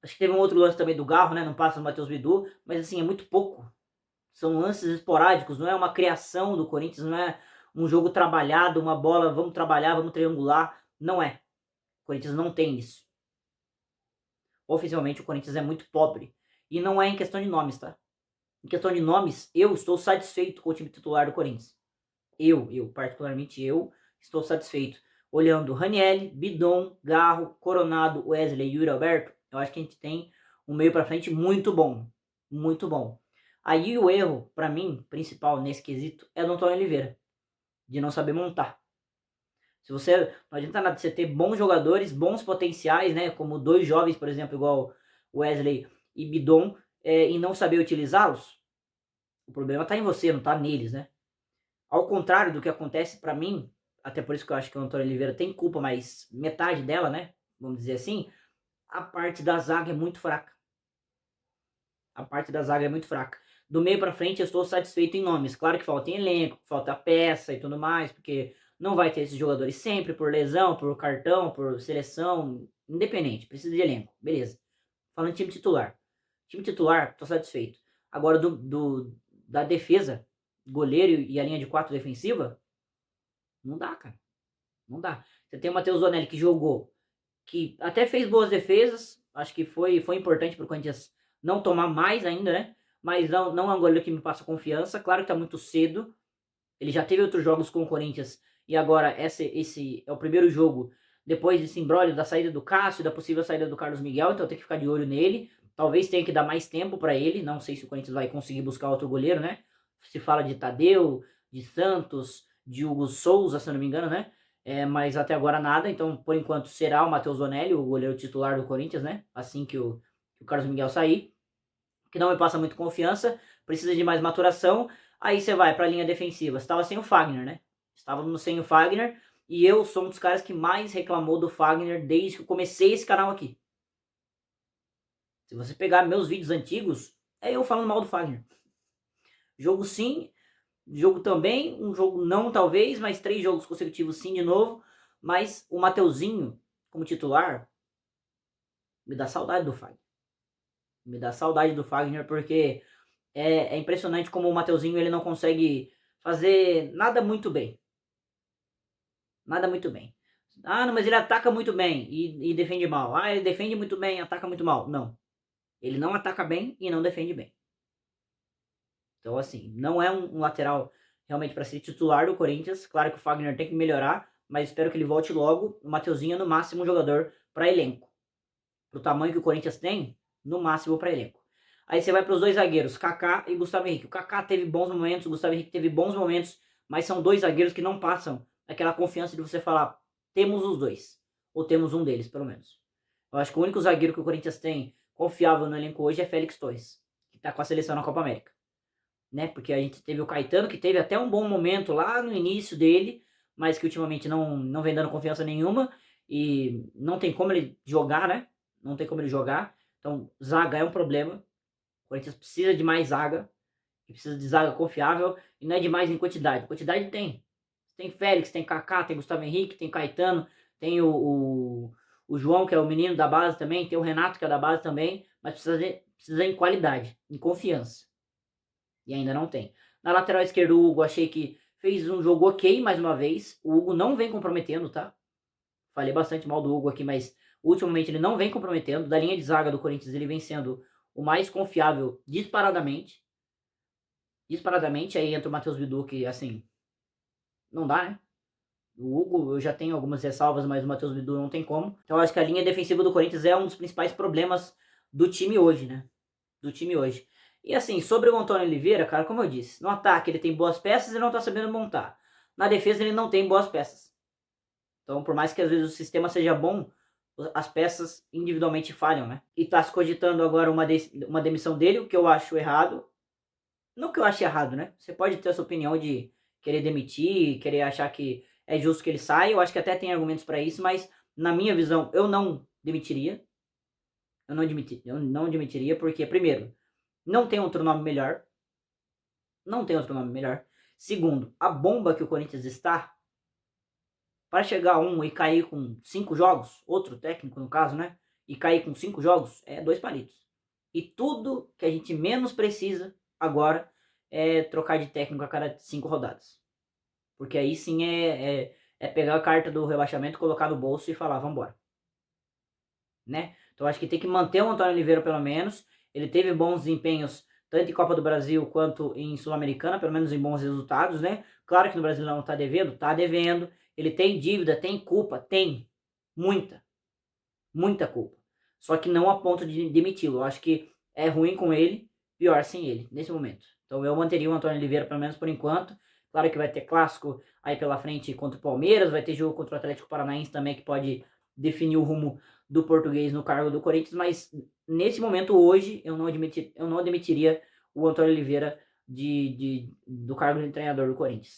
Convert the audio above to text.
Acho que teve um outro lance também do Garro, né? Não passa no Matheus Bidu, mas assim, é muito pouco. São lances esporádicos, não é uma criação do Corinthians, não é um jogo trabalhado, uma bola, vamos trabalhar, vamos triangular. Não é. O Corinthians não tem isso. Oficialmente o Corinthians é muito pobre. E não é em questão de nomes, tá? Em questão de nomes, eu estou satisfeito com o time titular do Corinthians. Particularmente eu, estou satisfeito. Olhando Ranieri, Bidon, Garro, Coronado, Wesley e Yuri Alberto, eu acho que a gente tem um meio para frente muito bom. Muito bom. Aí o erro, para mim, principal nesse quesito, é do Antônio Oliveira. De não saber montar. Se você, não adianta nada você ter bons jogadores, bons potenciais, né? Como dois jovens, por exemplo, igual Wesley e Bidon, e não saber utilizá-los. O problema tá em você, não tá neles, né? Ao contrário do que acontece para mim, até por isso que eu acho que o Antônio Oliveira tem culpa, mas metade dela, né? Vamos dizer assim, a parte da zaga é muito fraca. A parte da zaga é muito fraca. Do meio para frente eu estou satisfeito em nomes. Claro que falta em elenco, falta peça e tudo mais, porque não vai ter esses jogadores sempre por lesão, por cartão, por seleção, independente, precisa de elenco, beleza. Falando de time titular. Time titular, tô satisfeito. Agora da defesa, goleiro e a linha de 4 defensiva, não dá, cara. Não dá. Você tem o Matheus Zonelli que jogou, que até fez boas defesas, acho que foi importante pro Corinthians não tomar mais ainda, né? Mas não é um goleiro que me passa confiança. Claro que tá muito cedo. Ele já teve outros jogos com o Corinthians e agora esse é o primeiro jogo depois desse imbróglio da saída do Cássio, da possível saída do Carlos Miguel, então tem que ficar de olho nele. Talvez tenha que dar mais tempo para ele. Não sei se o Corinthians vai conseguir buscar outro goleiro, né? Se fala de Tadeu, de Santos, de Hugo Souza, se eu não me engano, né? Mas até agora nada. Então, por enquanto, será o Matheus Zonelli, o goleiro titular do Corinthians, né? Assim que o Carlos Miguel sair. Que não me passa muito confiança. Precisa de mais maturação. Aí você vai para a linha defensiva. Você estava sem o Fagner, né? Estávamos sem o Fagner. E eu sou um dos caras que mais reclamou do Fagner desde que eu comecei esse canal aqui. Se você pegar meus vídeos antigos, é eu falando mal do Fagner. Jogo sim, jogo também, um jogo não talvez, mas 3 jogos consecutivos sim de novo. Mas o Mateuzinho, como titular, me dá saudade do Fagner. Me dá saudade do Fagner porque é impressionante como o Mateuzinho ele não consegue fazer nada muito bem. Nada muito bem. Ah, não, mas ele ataca muito bem e defende mal. Ah, ele defende muito bem, ataca muito mal. Não. Ele não ataca bem e não defende bem. Então, assim, não é um lateral realmente para ser titular do Corinthians. Claro que o Fagner tem que melhorar, mas espero que ele volte logo. O Mateuzinho é no máximo um jogador para elenco. Pro tamanho que o Corinthians tem, no máximo para elenco. Aí você vai para os dois zagueiros, Kaká e Gustavo Henrique. O Kaká teve bons momentos, o Gustavo Henrique teve bons momentos, mas são dois zagueiros que não passam aquela confiança de você falar, temos os dois, ou temos um deles, pelo menos. Eu acho que o único zagueiro que o Corinthians tem confiável no elenco hoje é Félix Torres, que está com a seleção na Copa América. Né? Porque a gente teve o Caetano, que teve até um bom momento lá no início dele, mas que ultimamente não vem dando confiança nenhuma, e não tem como ele jogar, né? Não tem como ele jogar. Então, zaga é um problema. O Corinthians precisa de mais zaga, precisa de zaga confiável, e não é de mais em quantidade. Quantidade tem. Tem Félix, tem Kaká, tem Gustavo Henrique, tem Caetano, tem o João, que é o menino da base também, tem o Renato, que é da base também, mas precisa em qualidade, em confiança. E ainda não tem. Na lateral esquerda, o Hugo, achei que fez um jogo ok, mais uma vez. O Hugo não vem comprometendo, tá? Falei bastante mal do Hugo aqui, mas ultimamente ele não vem comprometendo. Da linha de zaga do Corinthians, ele vem sendo o mais confiável disparadamente. Disparadamente, aí entra o Matheus Bidu, que assim, não dá, né? O Hugo, eu já tenho algumas ressalvas, mas o Matheus Bidu não tem como. Então eu acho que a linha defensiva do Corinthians é um dos principais problemas do time hoje, né? Do time hoje. E assim, sobre o Antônio Oliveira, cara, como eu disse, no ataque ele tem boas peças e não tá sabendo montar. Na defesa ele não tem boas peças. Então, por mais que às vezes o sistema seja bom, as peças individualmente falham, né? E tá se cogitando agora uma demissão dele, o que eu acho errado. Não que eu ache errado, né? Você pode ter a sua opinião de querer demitir, querer achar que é justo que ele saia. Eu acho que até tem argumentos para isso, mas na minha visão, eu não demitiria. Eu não demitiria porque, primeiro, não tem outro nome melhor. Não tem outro nome melhor. Segundo, a bomba que o Corinthians está, para chegar a um e cair com 5 jogos, outro técnico no caso, né? e cair com 5 jogos, é 2 palitos. E tudo que a gente menos precisa agora é trocar de técnico a cada 5 rodadas. Porque aí sim é pegar a carta do rebaixamento, colocar no bolso e falar, vamos embora. Né? Então acho que tem que manter o Antônio Oliveira pelo menos. Ele teve bons desempenhos tanto em Copa do Brasil quanto em Sul-Americana, pelo menos em bons resultados, né? Claro que no Brasileirão tá devendo, tá devendo. Ele tem dívida, tem culpa, tem muita, muita culpa. Só que não a ponto de demiti-lo. Eu acho que é ruim com ele, pior sem ele, nesse momento. Então eu manteria o Antônio Oliveira pelo menos por enquanto. Claro que vai ter clássico aí pela frente contra o Palmeiras, vai ter jogo contra o Atlético Paranaense também que pode definir o rumo do português no cargo do Corinthians, mas nesse momento hoje eu não admitiria o Antônio Oliveira do cargo de treinador do Corinthians.